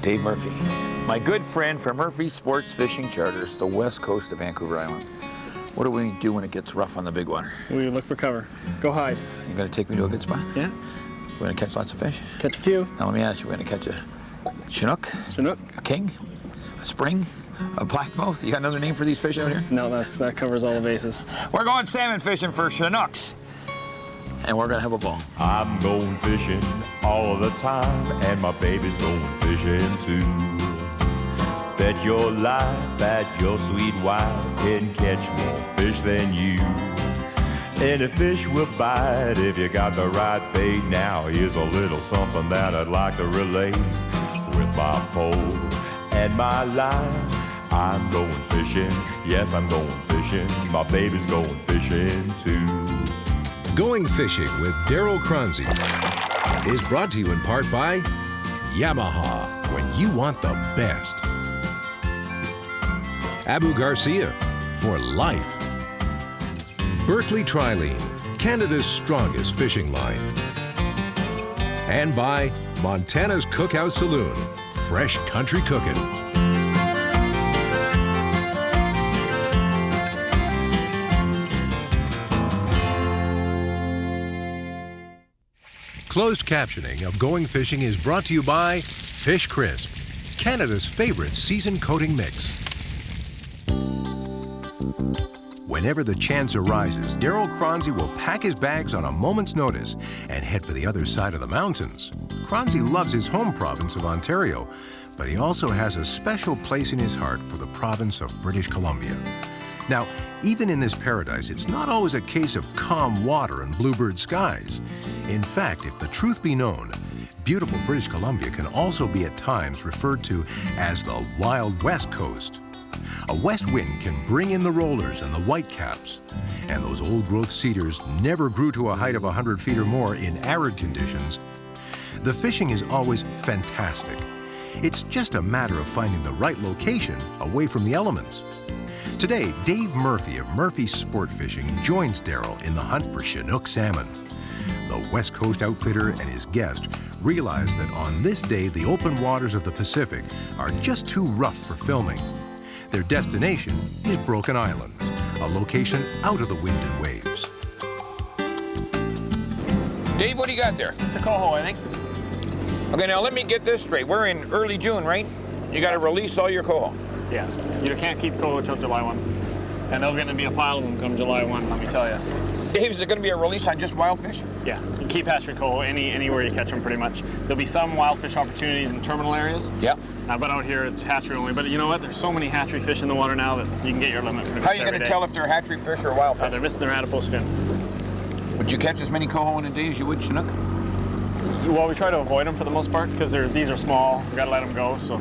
Dave Murphy, my good friend from Murphy's Sports Fishing Charters, the west coast of Vancouver Island. What do we do when it gets rough on the big water? We look for cover. Go hide. You gonna take me to a good spot? Yeah. We're gonna catch lots of fish? Catch a few. Now let me ask you, we're gonna catch a Chinook? Chinook. A king? A spring? A blackmouth? You got another name for these fish out here? No, that covers all the bases. We're going salmon fishing for Chinooks. And we're gonna have a ball. I'm going fishing all the time, and my baby's going fishing too. Bet your life that your sweet wife can catch more fish than you. Any fish will bite if you got the right bait. Now here's a little something that I'd like to relate. With my pole and my line, I'm going fishing. Yes, I'm going fishing. My baby's going fishing too. Going Fishing with Darryl Choronzey is brought to you in part by Yamaha, when you want the best. Abu Garcia, for life. Berkeley Trilene, Canada's strongest fishing line. And by Montana's Cookhouse Saloon, fresh country cooking. Closed captioning of Going Fishing is brought to you by Fish Crisp, Canada's favorite seasoned coating mix. Whenever the chance arises, Darryl Choronzey will pack his bags on a moment's notice and head for the other side of the mountains. Choronzey loves his home province of Ontario, but he also has a special place in his heart for the province of British Columbia. Now, even in this paradise, it's not always a case of calm water and bluebird skies. In fact, if the truth be known, beautiful British Columbia can also be at times referred to as the Wild West Coast. A west wind can bring in the rollers and the whitecaps, and those old-growth cedars never grew to a height of 100 feet or more in arid conditions. The fishing is always fantastic. It's just a matter of finding the right location away from the elements. Today, Dave Murphy of Murphy's Sportfishing joins Darryl in the hunt for Chinook salmon. The West Coast outfitter and his guest realize that on this day, the open waters of the Pacific are just too rough for filming. Their destination is Broken Islands, a location out of the wind and waves. Dave, what do you got there? Just a coho, I think. Okay, now let me get this straight. We're in early June, right? You gotta release all your coho. Yeah. You can't keep coho till July 1. And there's going to be a pile of them come July 1, let me tell you. Dave, is there going to be a release on just wild fish? Yeah, you keep hatchery coho anywhere you catch them pretty much. There'll be some wild fish opportunities in terminal areas. Yeah. But out here it's hatchery only. But you know what? There's so many hatchery fish in the water now that you can get your limit pretty much. How are you going to tell if they're hatchery fish or wild fish? They're missing their adipose fin. Would you catch as many coho in a day as you would Chinook? Well, we try to avoid them for the most part because these are small. We got to let them go. So,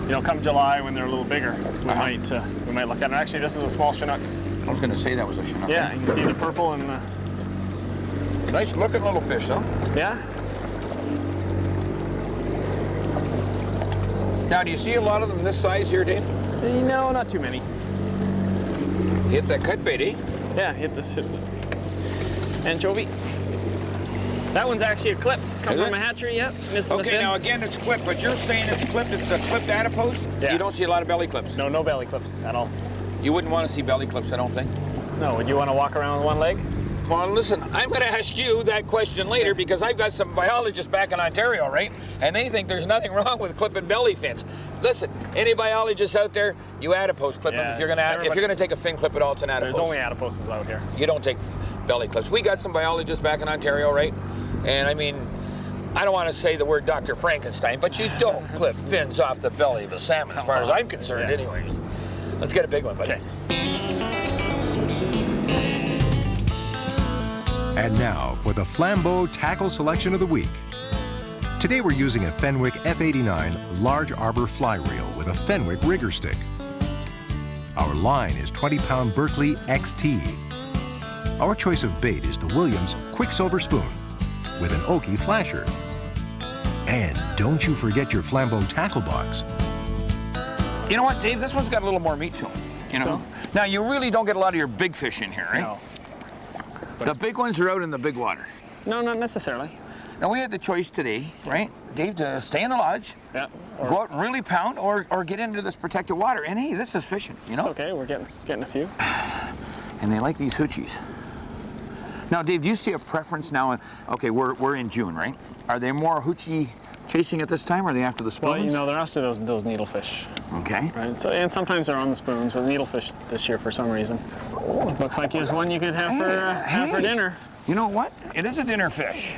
you know, come July when they're a little bigger, we might look at it. Actually, this is a small Chinook. I was going to say that was a Chinook. Yeah, you can see the purple and the... Nice looking little fish, though. Yeah. Now, do you see a lot of them this size here, Dave? No, not too many. Hit that cut bait, eh? Yeah, hit the anchovy. That one's actually a clip. Come from a hatchery, yep. Missing the fin. Now again, it's clipped, but you're saying it's clipped. It's a clipped adipose? Yeah. You don't see a lot of belly clips? No belly clips at all. You wouldn't want to see belly clips, I don't think. No, would you want to walk around with one leg? Well, listen, I'm going to ask you that question later because I've got some biologists back in Ontario, right? And they think there's nothing wrong with clipping belly fins. Listen, any biologists out there, you adipose clip them. If you're going to take a fin clip at all, it's an adipose. There's only adiposes out here. You don't take belly clips. We got some biologists back in Ontario, right? And I mean, I don't want to say the word Dr. Frankenstein, but you don't clip fins off the belly of a salmon, as far as I'm concerned, anyways. Let's get a big one, buddy. Okay. And now for the Flambeau Tackle Selection of the Week. Today we're using a Fenwick F89 Large Arbor Fly Reel with a Fenwick Rigger Stick. Our line is 20-pound Berkeley XT. Our choice of bait is the Williams Quicksilver Spoon with an Oki flasher. And don't you forget your Flambeau tackle box. You know what, Dave? This one's got a little more meat to it. You know. Now you really don't get a lot of your big fish in here, right? No. The big ones are out in the big water. No, not necessarily. Now we had the choice today, right, Dave, to stay in the lodge, Yeah. go out and really pound, or get into this protected water. And hey, this is fishing, you know? It's okay, we're getting a few. And they like these hoochies. Now, Dave, do you see a preference now? Okay, we're in June, right? Are they more hoochie chasing at this time, or are they after the spoons? Well, you know, they're after those needlefish. Okay. Right. So, and sometimes they're on the spoons, but needlefish this year for some reason. Looks like here's one you could have for dinner. You know what? It is a dinner fish.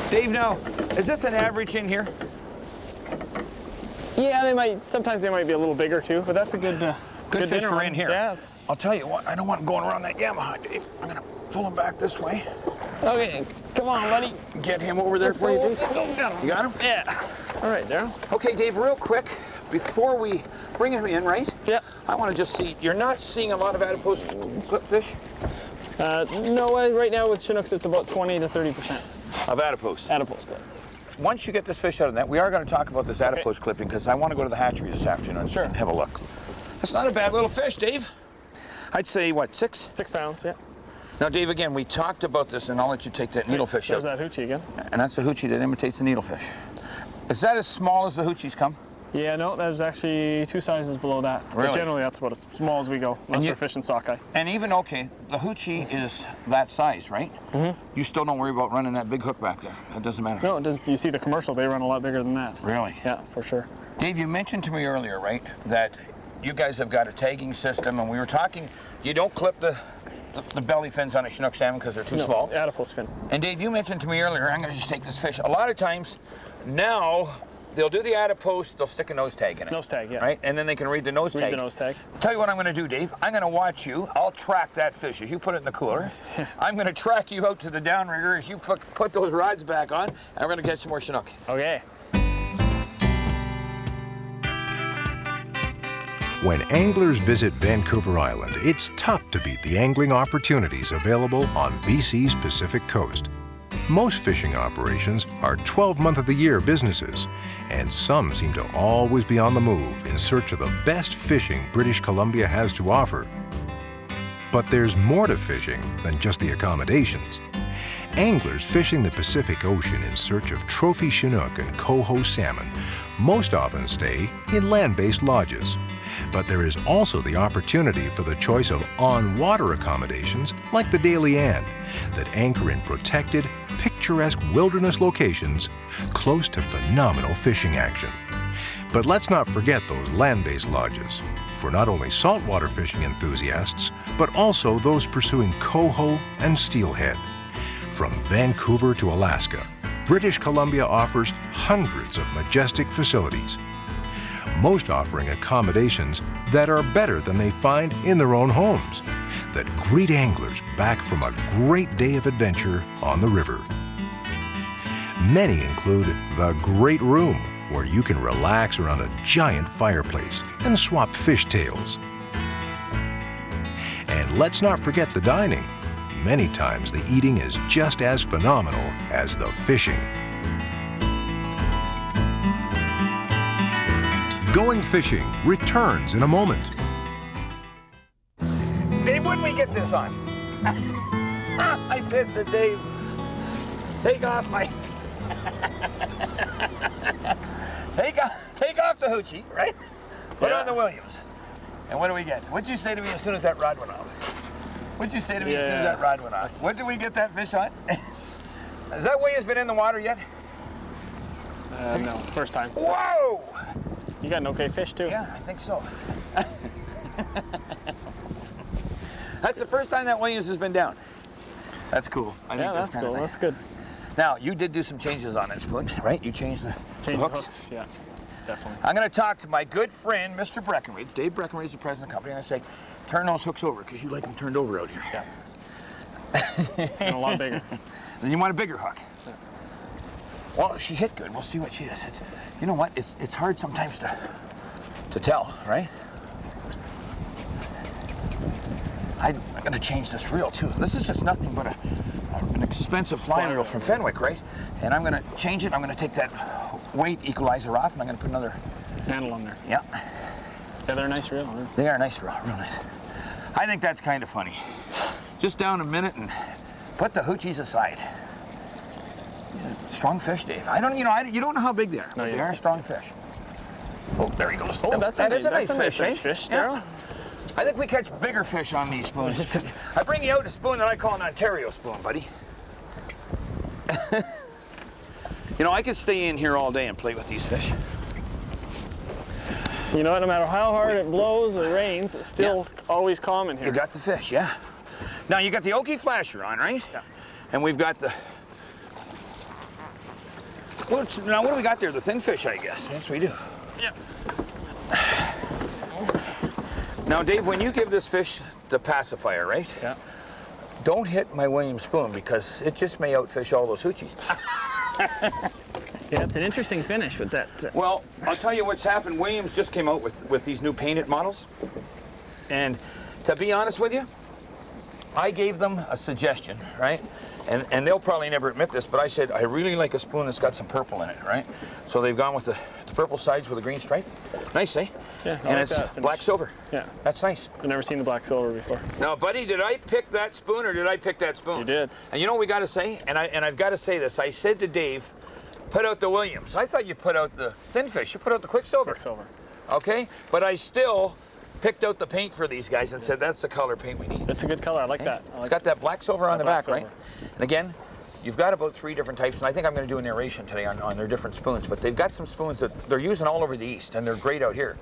Dave, now, is this an average in here? Yeah, sometimes they might be a little bigger too, but that's a good Good fish dinner for one. in here. Yeah, I'll tell you what, I don't want him going around that Yamaha, Dave. I'm gonna pull him back this way. okay, come on, buddy. Get him over there for you, Dave. You got him? Yeah. All right, Darryl. Okay, Dave, real quick, before we bring him in, right? Yeah. I want to just see, you're not seeing a lot of adipose clip fish? No, right now with Chinooks, it's about 20 to 30% Of adipose. adipose clip. Once you get this fish out of that, we are going to talk about this adipose clipping because I want to go to the hatchery this afternoon Sure. and have a look. That's not a bad little fish, Dave. I'd say, what, 6? 6 pounds, yeah. Now, Dave, again, we talked about this, and I'll let you take that needlefish There's out. that hoochie again. And that's the hoochie that imitates the needlefish. Is that as small as the hoochies come? Yeah, no, there's actually 2 sizes below that. Really? But generally, that's about as small as we go, unless we're fishing sockeye. And even, okay, the hoochie is that size, right? Mm-hmm. You still don't worry about running that big hook back there. That doesn't matter. No, it doesn't. You see the commercial, they run a lot bigger than that. Really? Yeah, for sure. Dave, you mentioned to me earlier, right, that you guys have got a tagging system, and we were talking, you don't clip the belly fins on a Chinook salmon because they're too small. Adipose fin. And Dave, you mentioned to me earlier, I'm going to just take this fish. A lot of times now, they'll do the adipose, they'll stick a nose tag in it. Nose tag, yeah. Right? And then they can read the nose tag. Read the nose tag. Tell you what I'm going to do, Dave. I'm going to watch you. I'll track that fish as you put it in the cooler. I'm going to track you out to the downrigger as you put those rods back on, and we're going to catch some more Chinook. Okay. When anglers visit Vancouver Island, it's tough to beat the angling opportunities available on BC's Pacific Coast. Most fishing operations are 12-month-of-the-year businesses, and some seem to always be on the move in search of the best fishing British Columbia has to offer. But there's more to fishing than just the accommodations. Anglers fishing the Pacific Ocean in search of trophy Chinook and Coho salmon most often stay in land-based lodges. But there is also the opportunity for the choice of on-water accommodations like the Daily Ann that anchor in protected, picturesque wilderness locations close to phenomenal fishing action. But let's not forget those land-based lodges for not only saltwater fishing enthusiasts, but also those pursuing coho and steelhead. From Vancouver to Alaska, British Columbia offers hundreds of majestic facilities, most offering accommodations that are better than they find in their own homes, that greet anglers back from a great day of adventure on the river. Many include the Great Room, where you can relax around a giant fireplace and swap fish tails. And let's not forget the dining. Many times the eating is just as phenomenal as the fishing. Going Fishing returns in a moment. Dave, when we get this on? I said to Dave, take off my... take off the hoochie, right? Put on the Williams. And what do we get? What'd you say to me as soon as that rod went off? What'd you say to me as soon as that rod went off? What did we get that fish on? Has that Williams been in the water yet? No, first time. Whoa! You got an okay fish too? Yeah, I think so. That's the first time that Williams has been down. That's cool. I think that's cool. That's good. Now, you did do some changes on that spoon, right? You changed the hooks? Yeah, definitely. I'm going to talk to my good friend, Mr. Breckenridge. Dave Breckenridge is the president of the company. And I say, turn those hooks over, because you like them turned over out here. Yeah. And a lot bigger. Then you want a bigger hook. Yeah. Well, she hit good. We'll see what she is. You know what? It's hard sometimes to tell, right? I'm going to change this reel, too. This is just nothing but an expensive flying reel from Fenwick, right? And I'm going to change it. I'm going to take that weight equalizer off, and I'm going to put another handle on there. Yeah. Yeah, they're a nice reel. Right? They are a nice reel, real nice. I think that's kind of funny. Just down a minute and put the hoochies aside. These are strong fish, Dave. I don't, you don't know how big they are. No, But you they are don't. strong fish. Oh, there he goes. Oh, That is a nice fish, nice eh? fish, Yeah. Darryl. I think we catch bigger fish on these spoons. I bring you out a spoon that I call an Ontario spoon, buddy. I could stay in here all day and play with these fish. You know what? No matter how hard it blows or rains, it's still always calm in here. You got the fish, yeah. Now you got the Oki flasher on, right? Yeah. And we've got the. Now what do we got there? The thin fish, I guess. Yes, we do. Yeah. Now, Dave, when you give this fish the pacifier, right? Yeah. Don't hit my Williams spoon because it just may outfish all those hoochies. Yeah, it's an interesting finish with that. Well, I'll tell you what's happened. Williams just came out with these new painted models. And to be honest with you, I gave them a suggestion, right? And they'll probably never admit this, but I said, I really like a spoon that's got some purple in it, right? So they've gone with the purple sides with a green stripe. Nice, eh? Yeah, I and like it's that finish. black silver. Yeah. That's nice. I've never seen the black silver before. Now, buddy, did I pick that spoon or did I pick that spoon? You did. And you know what we got to say? And I've got to say this. I said to Dave, put out the Williams. I thought you put out the thin fish. You put out the Quicksilver. Quicksilver. Okay? But I still picked out the paint for these guys and said that's the color paint we need. It's a good color. I like that. It's got that black silver on the black back, right? And again, you've got about 3 different types, and I think I'm going to do a narration today on their different spoons, but they've got some spoons that they're using all over the East, and they're great out here.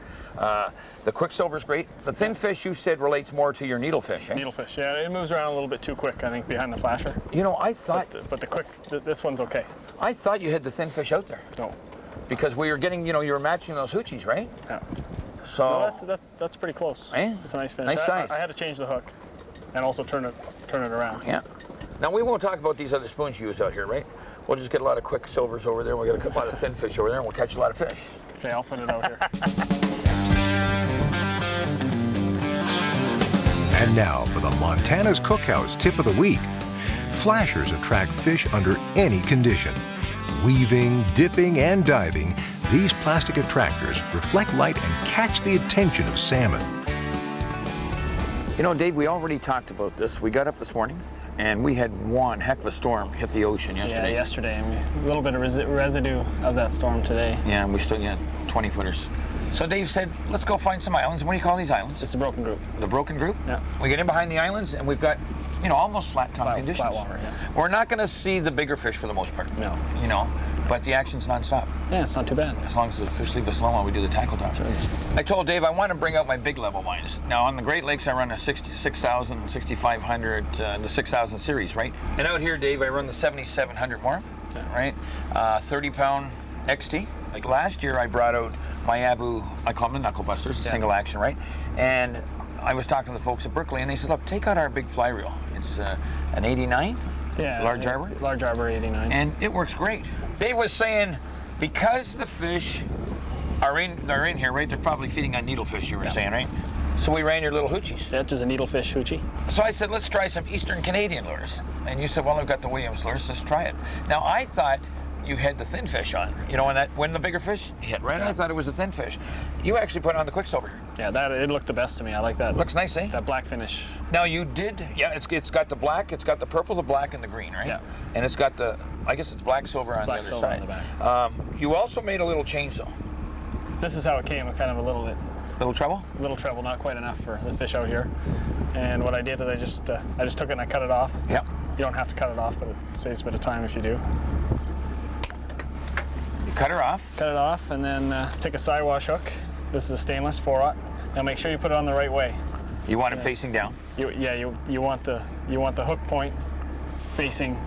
The Quicksilver's great. The thin fish, you said, relates more to your needlefish, eh? Needlefish, yeah. It moves around a little bit too quick, I think, behind the flasher. I thought... But this one's okay. I thought you had the thin fish out there. No. Because we were getting, you were matching those hoochies, right? Yeah. So... No, that's pretty close. Eh? It's a nice finish. Nice size. I had to change the hook and also turn it around. Yeah. Now, we won't talk about these other spoons you use out here, right? We'll just get a lot of Quicksilvers over there, we'll get a lot of thin fish over there, and we'll catch a lot of fish. Okay, I'll put it out here. And now for the Montana's Cookhouse tip of the week. Flashers attract fish under any condition. Weaving, dipping, and diving, these plastic attractors reflect light and catch the attention of salmon. Dave, we already talked about this. We got up this morning, and we had one heck of a storm hit the ocean yesterday. Yeah, yesterday, and a little bit of residue of that storm today. Yeah, and we still got 20 footers. So Dave said, let's go find some islands. What do you call these islands? It's a broken group. The broken group? Yeah. We get in behind the islands, and we've got, almost flat conditions. Flat water, yeah. We're not going to see the bigger fish for the most part. No. But the action's nonstop. Yeah, it's not too bad. As long as the fish leave us alone while we do the tackle down. I told Dave I want to bring out my big level lines. Now on the Great Lakes I run a 6,000, 6,500, the 6,000 series, right? And out here, Dave, I run the 7,700 more, right? 30-pound XT. Like last year I brought out my Abu, I call them the Knuckle Busters, single action, right? And I was talking to the folks at Berkeley and they said, look, take out our big fly reel. It's an 89, large arbor. Large arbor 89. And it works great. Dave was saying, because the fish they're in here, right? They're probably feeding on needlefish, you were saying, right? So we ran your little hoochies. Yeah, just a needlefish hoochie. So I said, let's try some Eastern Canadian lures. And you said, well, I've got the Williams lures, let's try it. Now I thought you had the thin fish on, when the bigger fish hit, right? Yeah. I thought it was a thin fish. You actually put on the Quicksilver. Yeah, it looked the best to me. I like that. Looks nice, eh? That black finish. Now you did, it's got the black, it's got the purple, the black, and the green, right? Yeah. And it's got I guess it's black silver on the other side. On the back. You also made a little change though. This is how it came, kind of a little bit. Little treble? Little treble, not quite enough for the fish out here. And what I did is I just took it and I cut it off. Yep. You don't have to cut it off, but it saves a bit of time if you do. You cut her off. Cut it off, and then take a Siwash hook. This is a stainless 4/0. Now make sure you put it on the right way. You want it facing down. You want the hook point facing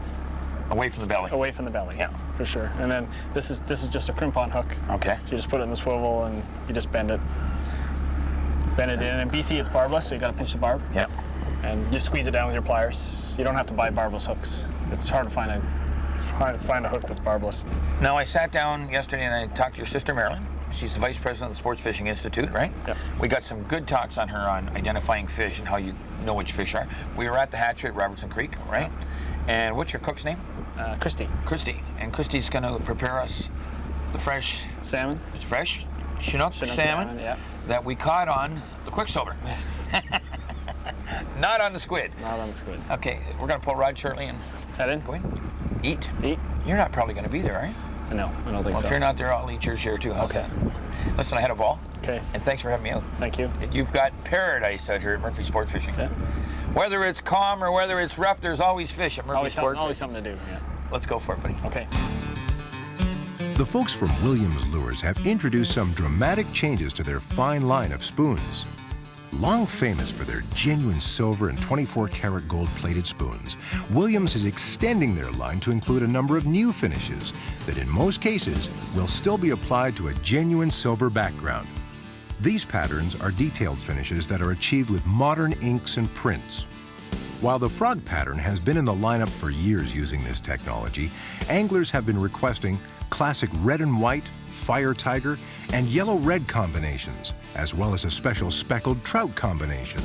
away from the belly. Away from the belly. Yeah, for sure. And then this is just a crimp-on hook. Okay. So you just put it in the swivel and you just bend it in. And BC it's barbless, so you got to pinch the barb. Yeah. And you squeeze it down with your pliers. You don't have to buy barbless hooks. It's hard to find a hook that's barbless. Now I sat down yesterday and I talked to your sister Marilyn. She's the vice president of the Sportfishing Institute, right? Yep. We got some good talks on her on identifying fish and how you know which fish are. We were at the hatchery at Robertson Creek, right? Yep. And what's your cook's name? Christy. Christy. And Christy's going to prepare us the fresh salmon. It's fresh Chinook salmon yeah. that we caught on the Quicksilver. Not on the squid. Not on the squid. Okay, we're gonna pull rod shortly and Head in. go in. Eat. Eat. You're not probably gonna be there, are you? No, I don't think Well, so. if you're not there, I'll eat your share too. How's Okay. that? Listen, I had a ball. Okay. And thanks for having me out. Thank you. You've got paradise out here at Murphy Sportfishing. Yeah. Whether it's calm or whether it's rough, there's always fish at Murphy Always Sportfishing. something to do. Yeah. Let's go for it, buddy. Okay. The folks from Williams Lures have introduced some dramatic changes to their fine line of spoons. Long famous for their genuine silver and 24-karat gold-plated spoons, Williams is extending their line to include a number of new finishes that in most cases will still be applied to a genuine silver background. These patterns are detailed finishes that are achieved with modern inks and prints. While the frog pattern has been in the lineup for years using this technology, anglers have been requesting classic red and white, fire tiger, and yellow-red combinations, as well as a special speckled trout combination.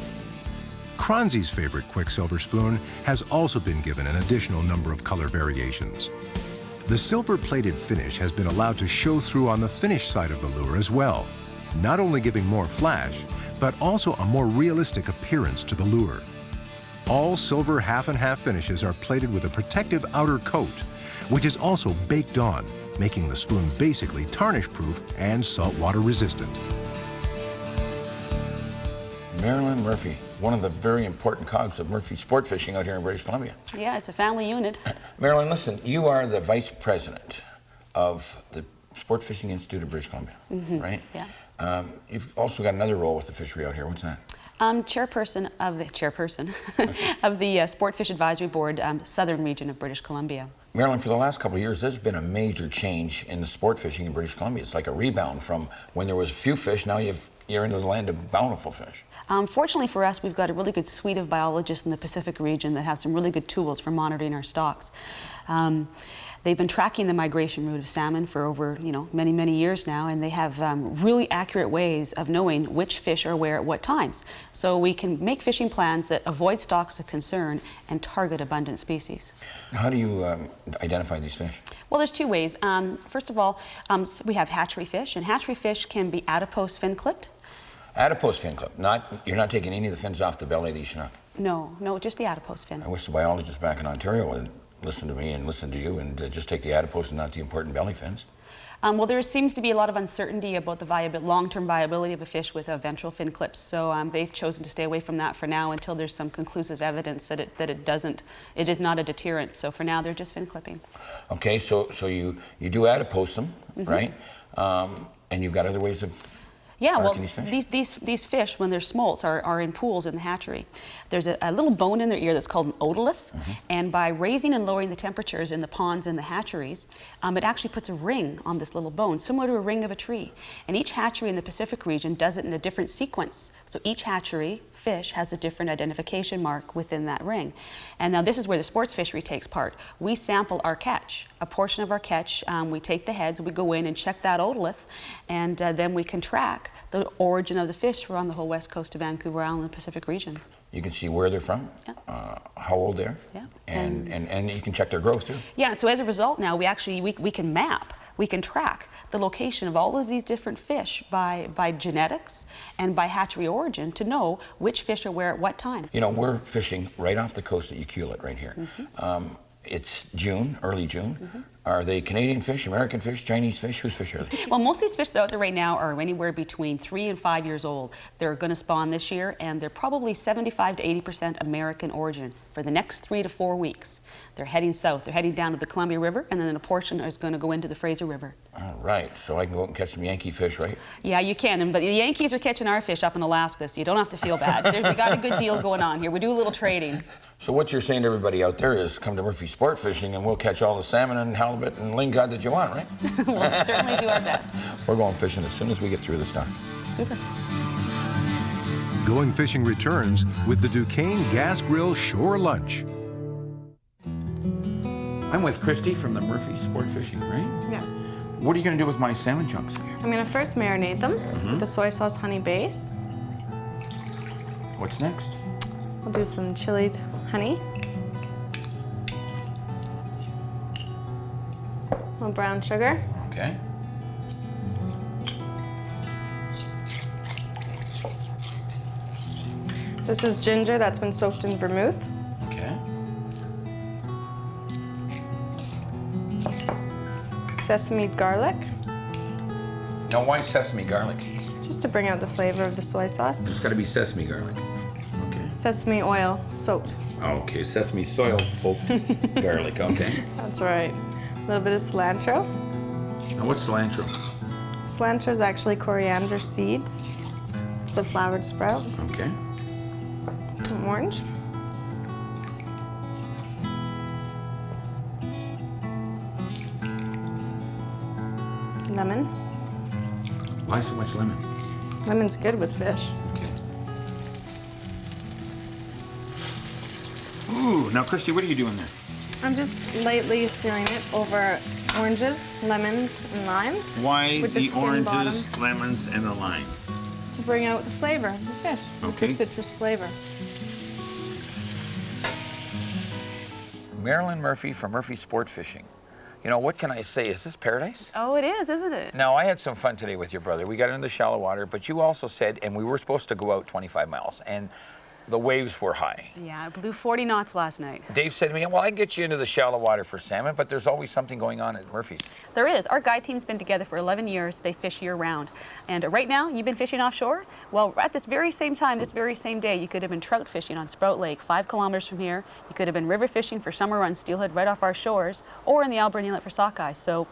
Choronzey's favorite Quicksilver spoon has also been given an additional number of color variations. The silver-plated finish has been allowed to show through on the finish side of the lure as well, not only giving more flash, but also a more realistic appearance to the lure. All silver half-and-half finishes are plated with a protective outer coat, which is also baked on, making the spoon basically tarnish-proof and saltwater resistant. Marilyn Murphy, one of the very important cogs of Murphy Sportfishing out here in British Columbia. Yeah, it's a family unit. Marilyn, listen, you are the vice president of the Sport Fishing Institute of British Columbia, right? Yeah. You've also got another role with the fishery out here. What's that? Chairperson of the Sport Fish Advisory Board, Southern Region of British Columbia. Marilyn, for the last couple of years, there's been a major change in the sport fishing in British Columbia. It's like a rebound from when there was few fish. Now you're into the land of bountiful fish. Fortunately for us, we've got a really good suite of biologists in the Pacific region that have some really good tools for monitoring our stocks. They've been tracking the migration route of salmon for over, many, many years now, and they have really accurate ways of knowing which fish are where at what times. So we can make fishing plans that avoid stocks of concern and target abundant species. How do you identify these fish? Well, there's two ways. First of all, we have hatchery fish, and hatchery fish can be adipose fin clipped. Adipose fin clip. You're not taking any of the fins off the belly of these Chinook? No, just the adipose fin. I wish the biologists back in Ontario would listen to me and listen to you and just take the adipose and not the important belly fins. Well, there seems to be a lot of uncertainty about the long-term viability of a fish with a ventral fin clips, so they've chosen to stay away from that for now until there's some conclusive evidence that it is not a deterrent. So for now, they're just fin clipping. Okay, so you do adipose them, right? And you've got other ways of Yeah, well, these fish? these fish, when they're smolts, are in pools in the hatchery. There's a little bone in their ear that's called an otolith, and by raising and lowering the temperatures in the ponds and the hatcheries, it actually puts a ring on this little bone, similar to a ring of a tree. And each hatchery in the Pacific region does it in a different sequence. So each hatchery fish has a different identification mark within that ring. And now this is where the sports fishery takes part. We sample our catch, a portion of our catch. We take the heads, we go in and check that otolith, and then we can track the origin of the fish on the whole west coast of Vancouver Island, the Pacific region. You can see where they're from, how old they are, and you can check their growth too. Yeah, so as a result now, we can map, we can track the location of all of these different fish by genetics and by hatchery origin to know which fish are where at what time. You know, we're fishing right off the coast at Kyuquot right here. It's June, early June. Are they Canadian fish, American fish, Chinese fish? Whose fish are they? Well, most of these fish out there right now are anywhere between 3 and 5 years old. They're going to spawn this year, and they're probably 75 to 80% American origin for the next 3 to 4 weeks. They're heading south. They're heading down to the Columbia River, and then a portion is going to go into the Fraser River. All right, so I can go out and catch some Yankee fish, right? Yeah, you can, but the Yankees are catching our fish up in Alaska, so you don't have to feel bad. We got a good deal going on here. We do a little trading. So what you're saying to everybody out there is come to Murphy Sport Fishing and we'll catch all the salmon and halibut and lingcod that you want, right? We'll certainly do our best. We're going fishing as soon as we get through this time. Super. Going Fishing returns with the Duquesne Gas Grill Shore Lunch. I'm with Christy from the Murphy Sport Fishing, right? Yeah. What are you going to do with my salmon chunks? I'm gonna first marinate them with the soy sauce honey base. What's next? I'll do some chilied honey. A little brown sugar. Okay. This is ginger that's been soaked in vermouth. Okay. Sesame garlic, Now, why sesame garlic? just to bring out the flavor of the soy sauce. It's got to be sesame garlic. Okay. Sesame oil soaked. Okay, sesame soil poked garlic. Okay. That's right. A little bit of cilantro. Now, what's cilantro? Cilantro is actually coriander seeds. It's a flowered sprout. Okay. Some orange. Lemon. Why so much lemon? Lemon's good with fish. Okay. Ooh, now, Christy, what are you doing there? I'm just lightly searing it over oranges, lemons, and limes. Why With the the skin oranges, bottom. lemons, and the lime? To bring out the flavor of the fish. Okay. The citrus flavor. Marilyn Murphy from Murphy Sportfishing. You know, what can I say? Is this paradise? Oh, it is, isn't it? Now, I had some fun today with your brother. We got into the shallow water, but you also said, and we were supposed to go out 25 miles, and the waves were high. Yeah, it blew 40 knots last night. Dave said to me, well, I can get you into the shallow water for salmon, but there's always something going on at Murphy's. There is. Our guide team's been together for 11 years. They fish year-round. And right now, you've been fishing offshore? Well, at this very same time, this very same day, you could have been trout fishing on Sprout Lake, 5 kilometers from here. You could have been river fishing for summer on Steelhead right off our shores, or in the Alberta Inlet for sockeye. So,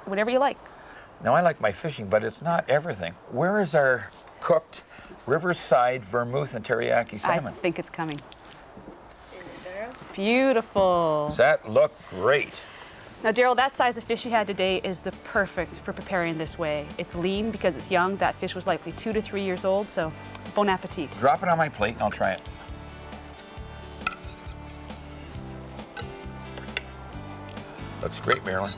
whatever you like. Now, I like my fishing, but it's not everything. Where is our cooked riverside vermouth and teriyaki salmon? I think it's coming. Beautiful. Does that look great? Now, Darryl, that size of fish you had today is the perfect for preparing this way. It's lean because it's young. That fish was likely 2 to 3 years old, so bon appetit. Drop it on my plate and I'll try it. Looks great, Marilyn.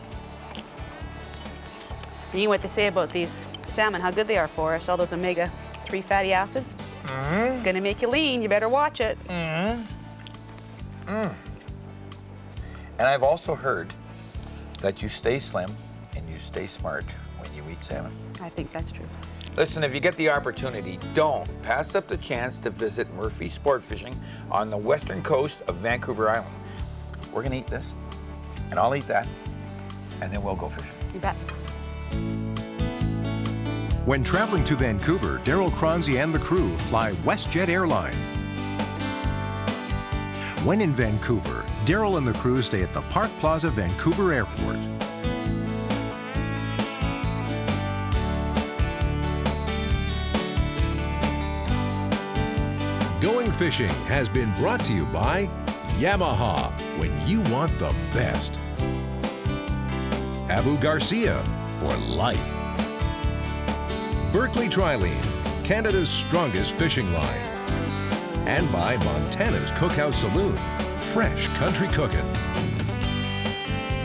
You know what they say about these salmon, how good they are for us, all those omega-3 fatty acids. It's gonna make you lean, you better watch it. And I've also heard that you stay slim and you stay smart when you eat salmon. I think that's true. Listen, if you get the opportunity, don't pass up the chance to visit Murphy Sportfishing on the western coast of Vancouver Island. We're gonna eat this, and I'll eat that, and then we'll go fishing. You bet. When traveling to Vancouver, Darryl Choronzey and the crew fly WestJet Airline. When in Vancouver, Darryl and the crew stay at the Park Plaza Vancouver Airport. Going Fishing has been brought to you by Yamaha, when you want the best. Abu Garcia, for life. Berkeley Trilene, Canada's strongest fishing line. And by Montana's Cookhouse Saloon, fresh country cooking.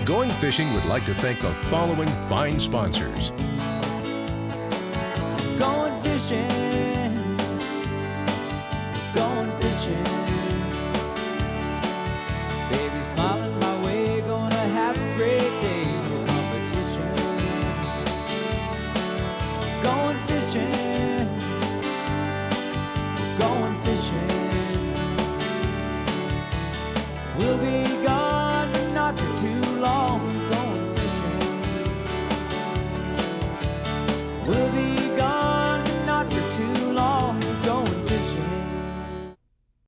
Going Fishing would like to thank the following fine sponsors. Going fishing, going fishing. Baby smiling my way, gonna have a great day. No competition. Going fishing, going fishing. We'll be gone.